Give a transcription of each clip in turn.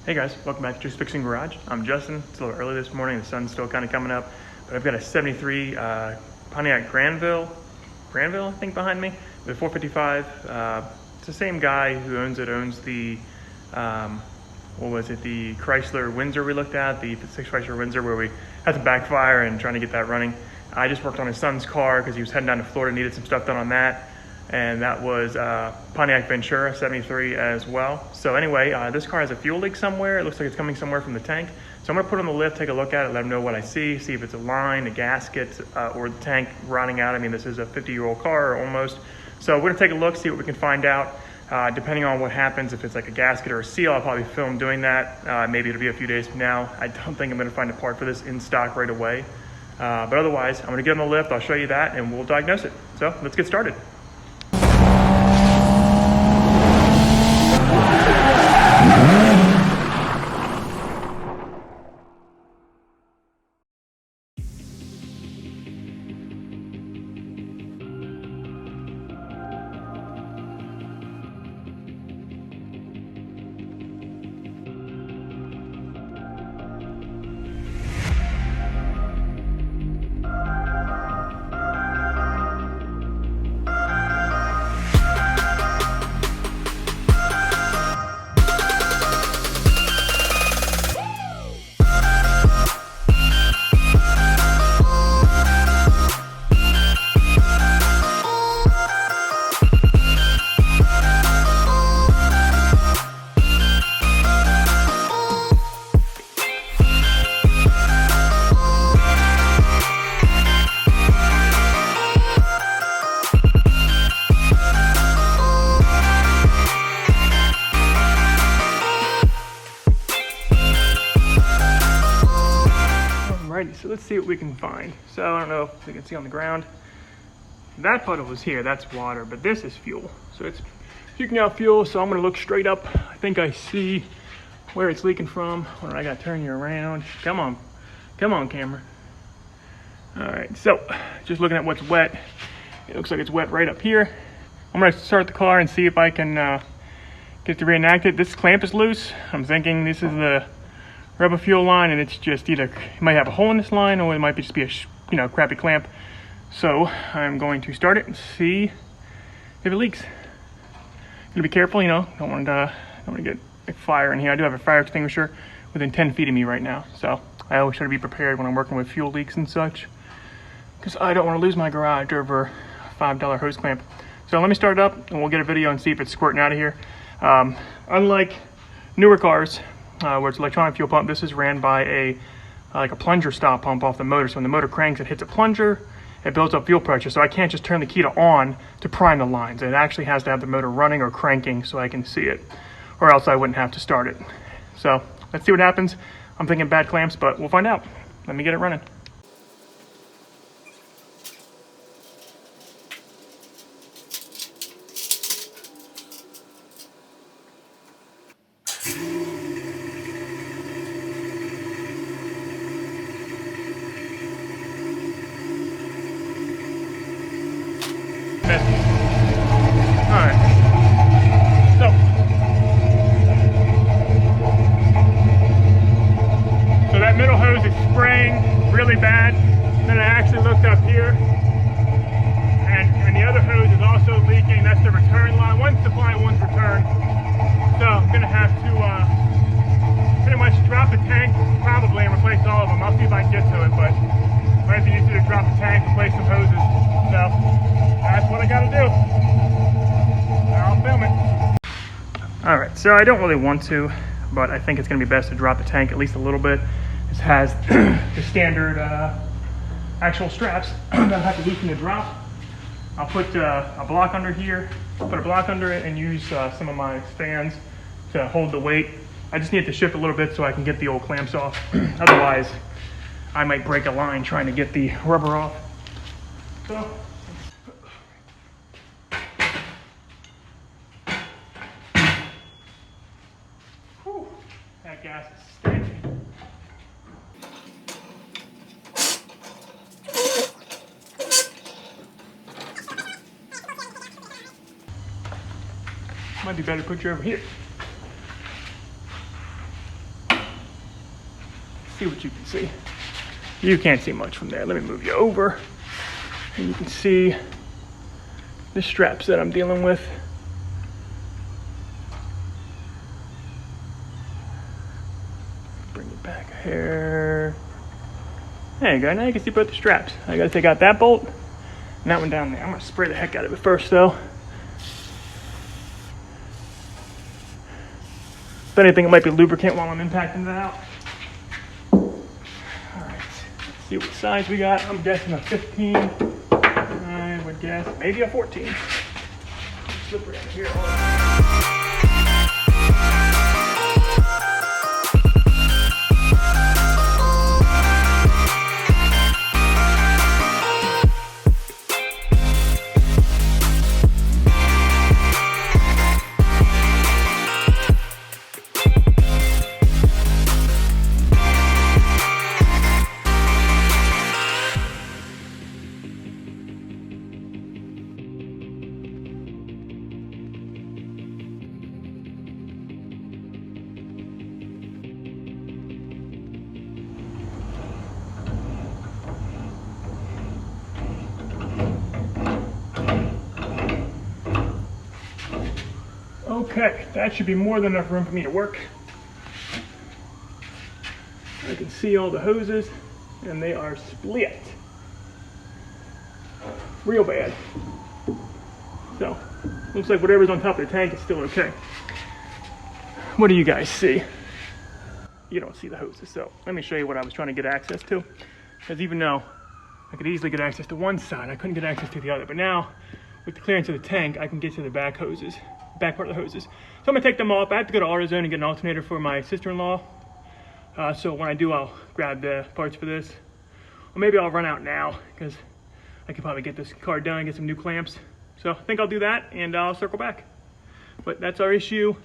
Hey guys, welcome back to Just Fixing Garage. I'm Justin. It's a little early this morning. The sun's still kind of coming up, but I've got a 73 Pontiac Grande Ville, I think, behind me with 455. It's the same guy who owns the, the Chrysler Windsor we looked at, the 6 Chrysler Windsor where we had some backfire and trying to get that running. I just worked on his son's car because he was heading down to Florida, needed some stuff done on that. And that was Pontiac Ventura 73 as well. So anyway, this car has a fuel leak somewhere. It looks like it's coming somewhere from the tank. So I'm gonna put it on the lift, take a look at it, let them know what I see if it's a line, a gasket, or the tank rotting out. I mean, this is a 50-year-old car almost. So we're gonna take a look, see what we can find out. Depending on what happens, if it's like a gasket or a seal, I'll probably film doing that. Maybe it'll be a few days from now. I don't think I'm gonna find a part for this in stock right away. But otherwise, I'm gonna get on the lift, I'll show you that, and we'll diagnose it. So let's get started. So let's see what we can find. So I don't know if you can see on the ground. That puddle was here, that's water, but this is fuel. So it's puking out fuel, so I'm gonna look straight up. I think I see where it's leaking from. Hold on, I gotta turn you around. Come on camera. All right, so just looking at what's wet. It looks like it's wet right up here. I'm gonna start the car and see if I can get to reenact it. This clamp is loose. I'm thinking this is the rubber fuel line, and it's just either it might have a hole in this line, or it might just be a crappy clamp. So I'm going to start it and see if it leaks. Gonna be careful, don't want to get a fire in here. I do have a fire extinguisher within 10 feet of me right now, so I always try to be prepared when I'm working with fuel leaks and such, because I don't want to lose my garage over a $5 hose clamp. So let me start it up, and we'll get a video and see if it's squirting out of here. Unlike newer cars, where it's electronic fuel pump, this is ran by a plunger style pump off the motor. So when the motor cranks, it hits a plunger, it builds up fuel pressure. So I can't just turn the key to on to prime the lines. It actually has to have the motor running or cranking so I can see it, or else I wouldn't have to start it. So let's see what happens. I'm thinking bad clamps, but we'll find out. Let me get it running. So that middle hose is spraying really bad. Then I actually looked up here, and the other hose is also leaking. That's the return line. One's supply, one's return. So I'm gonna have to pretty much drop the tank probably and replace all of them. I'll see if I can get to it, but I might be easy to drop the tank, replace some hoses. So that's what I gotta do. I'll film it. All right, so I don't really want to, but I think it's gonna be best to drop the tank at least a little bit. This has the standard actual straps that have to loosen the drop. I'll put a block under here, put a block under it, and use some of my fans to hold the weight. I just need to shift a little bit so I can get the old clamps off. Otherwise, I might break a line trying to get the rubber off. So, whew, that gas is stinky. Might be better to put you over here. see what you can see. You can't see much from there. Let me move you over. And you can see the straps that I'm dealing with. Bring it back here. There you go, now you can see both the straps. I gotta take out that bolt and that one down there. I'm gonna spray the heck out of it first though. If anything, it might be lubricant while I'm impacting that out. Alright, let's see what size we got. I'm guessing a 15. I would guess maybe a 14. Slip right here. Okay, that should be more than enough room for me to work. I can see all the hoses, and they are split. Real bad. So, looks like whatever's on top of the tank is still okay. What do you guys see? You don't see the hoses, so let me show you what I was trying to get access to. Because even though I could easily get access to one side, I couldn't get access to the other. But now, with the clearance of the tank, I can get to the back hoses. Back part of the hoses. So I'm gonna take them off. I have to go to AutoZone and get an alternator for my sister-in-law. So when I do, I'll grab the parts for this. Or maybe I'll run out now because I could probably get this car done, get some new clamps. So I think I'll do that and I'll circle back. But that's our issue.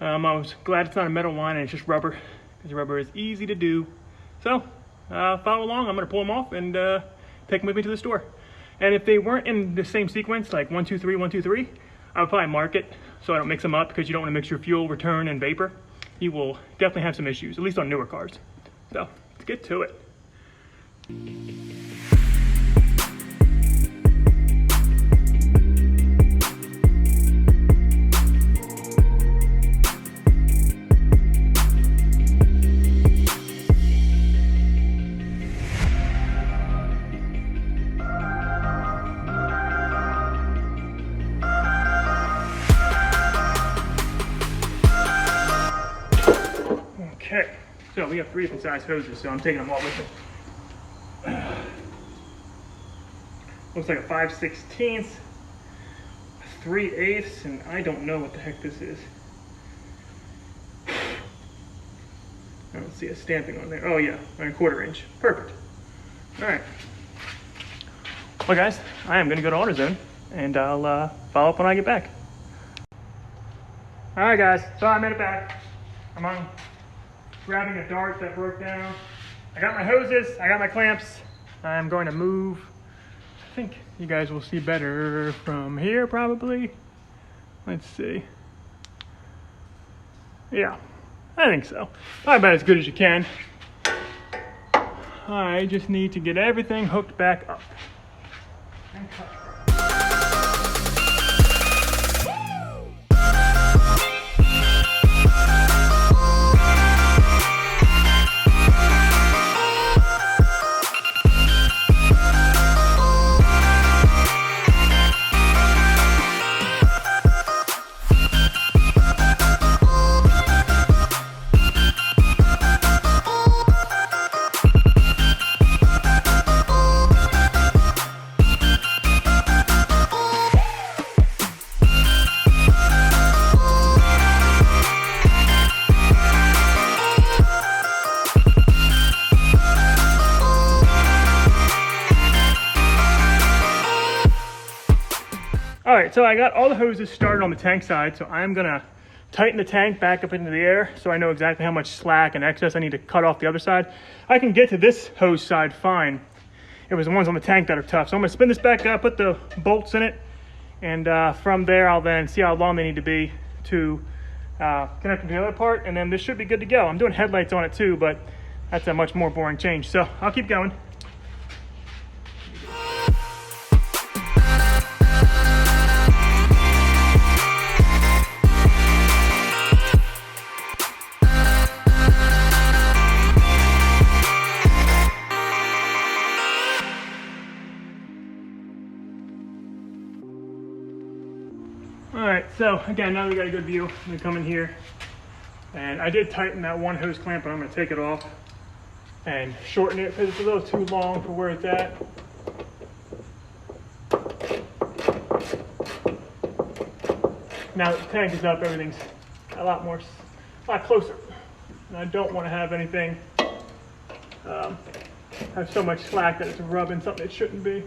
I was glad it's not a metal line and it's just rubber, because rubber is easy to do. So follow along. I'm gonna pull them off and take them with me to the store. And if they weren't in the same sequence, like 1, 2, 3, 1, 2, 3, I would probably mark it so I don't mix them up, because you don't want to mix your fuel, return, and vapor. You will definitely have some issues, at least on newer cars. So let's get to it. Okay, so we have 3 different size hoses, so I'm taking them all with me. Looks like a 5/16, 3/8, and I don't know what the heck this is. I don't see a stamping on there. Oh yeah, a 1/4 inch. Perfect. All right. Well guys, I am gonna go to AutoZone and I'll follow up when I get back. All right guys, so I made it back. I'm on grabbing a dart that broke down. I got my hoses, I got my clamps. I'm going to move. I think you guys will see better from here probably. Let's see. Yeah, I think so. Probably about as good as you can. I just need to get everything hooked back up. And cut. All right, so I got all the hoses started on the tank side, so I'm gonna tighten the tank back up into the air so I know exactly how much slack and excess I need to cut off the other side. I can get to this hose side fine. It was the ones on the tank that are tough. So I'm gonna spin this back up, put the bolts in it, and from there I'll then see how long they need to be to connect to the other part, and then this should be good to go. I'm doing headlights on it too, but that's a much more boring change. So I'll keep going. All right, so again, now we got a good view. I'm gonna come in here, and I did tighten that one hose clamp, but I'm gonna take it off and shorten it because it's a little too long for where it's at. Now that the tank is up, everything's a lot closer. And I don't want to have anything have so much slack that it's rubbing something it shouldn't be.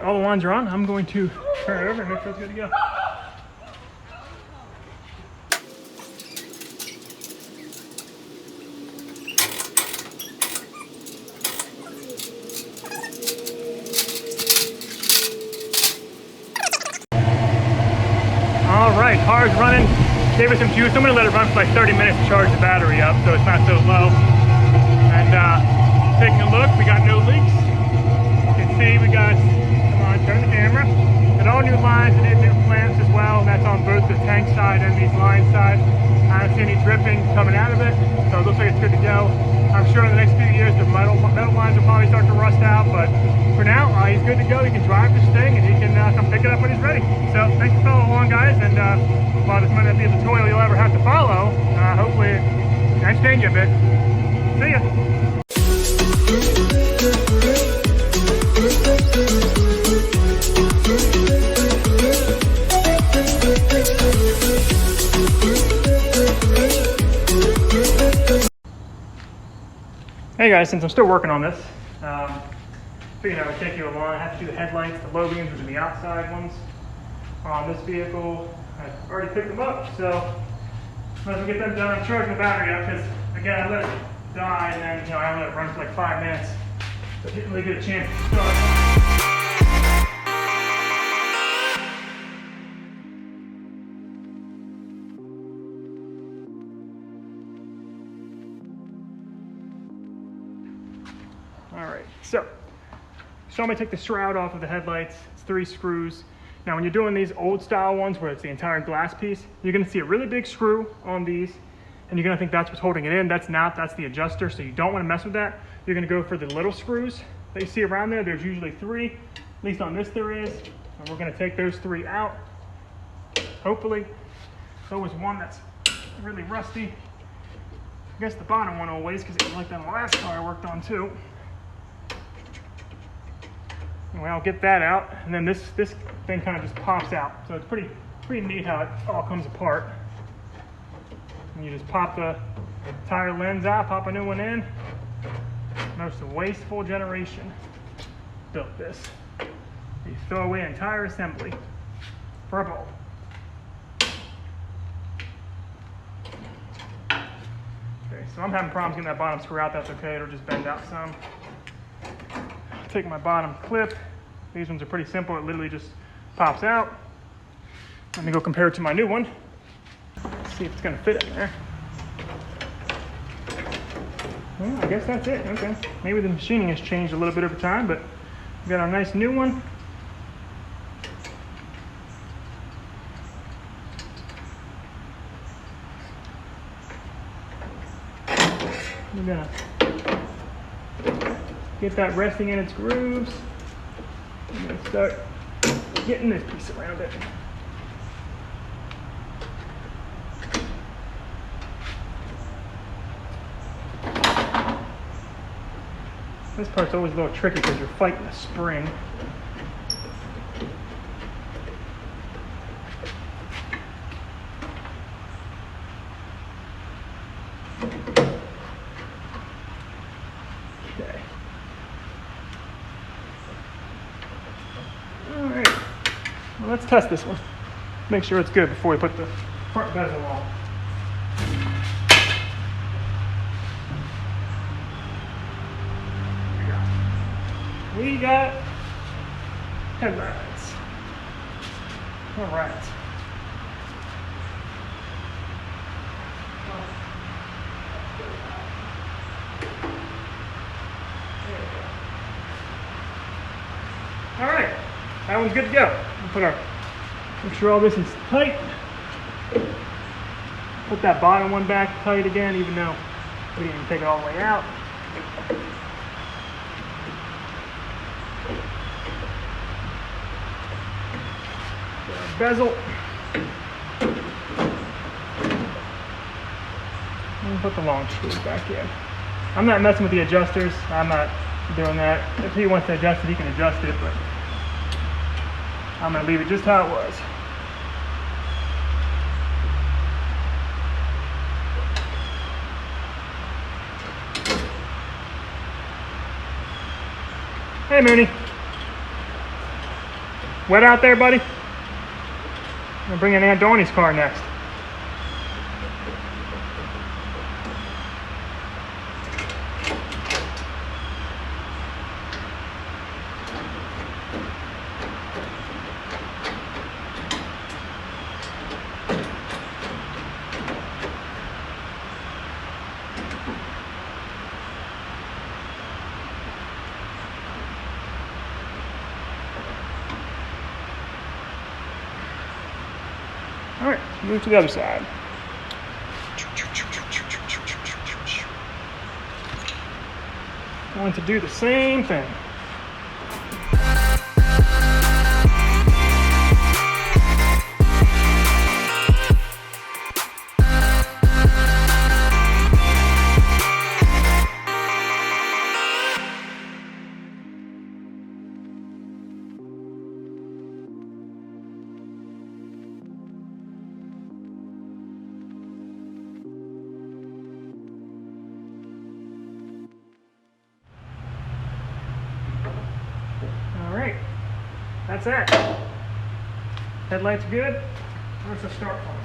All the lines are on. I'm going to turn it over and make sure it's good to go. All right, car's running. Gave it some juice. I'm going to let it run for like 30 minutes to charge the battery up so it's not so low. And taking a look, we got no leaks. You can see we got, turn the camera. And all new lines and new clamps as well. That's on both the tank side and these line side. I don't see any dripping coming out of it, so it looks like it's good to go. I'm sure in the next few years the metal lines will probably start to rust out, but for now he's good to go. He can drive this thing and he can come pick it up when he's ready. So thanks for following along, guys. And while this might not be a tutorial you'll ever have to follow, hopefully it entertained you a bit. See ya. Hey guys, since I'm still working on this, figured I would take you along. I have to do the headlights, the low beams, which are the outside ones on this vehicle. I've already picked them up, so might as well get them done. I'm charging the battery up because, again, I let it die and then I let it run for like 5 minutes. So I didn't really get a chance to start. All right, so I'm gonna take the shroud off of the headlights. It's 3 screws. Now, when you're doing these old style ones where it's the entire glass piece, you're gonna see a really big screw on these, and you're gonna think that's what's holding it in. That's not, that's the adjuster, so you don't wanna mess with that. You're gonna go for the little screws that you see around there. There's usually 3, at least on this there is, and we're gonna take those 3 out, hopefully. There's always one that's really rusty. I guess the bottom one always, because it was like that in the last car I worked on too. Anyway, I'll get that out, and then this thing kind of just pops out. So it's pretty neat how it all comes apart. And you just pop the tire lens out, pop a new one in. Most wasteful generation built this. You throw away an entire assembly for a bulb. Okay, so I'm having problems getting that bottom screw out. That's okay, it'll just bend out some. Take my bottom clip. These ones are pretty simple. It literally just pops out. Let me go compare it to my new one. Let's see if it's gonna fit in there. Well, I guess that's it. Okay. Maybe the machining has changed a little bit over time, but we got our nice new one. We're gonna get that resting in its grooves. I'm going to start getting this piece around it. This part's always a little tricky because you're fighting a spring. let's test this one. Make sure it's good before we put the front bezel on. We got headlights. All right. All right, that one's good to go. We'll make sure all this is tight. Put that bottom one back tight again, even though we didn't even take it all the way out. Bezel. And put the long screws back in. I'm not messing with the adjusters. I'm not doing that. If he wants to adjust it, he can adjust it, but I'm going to leave it just how it was. Hey, Mooney. Wet out there, buddy? I'm going to bring in Aunt Donnie's car next. All right, move to the other side. Going to do the same thing. All right, that's it. Headlights good. Where's the start point?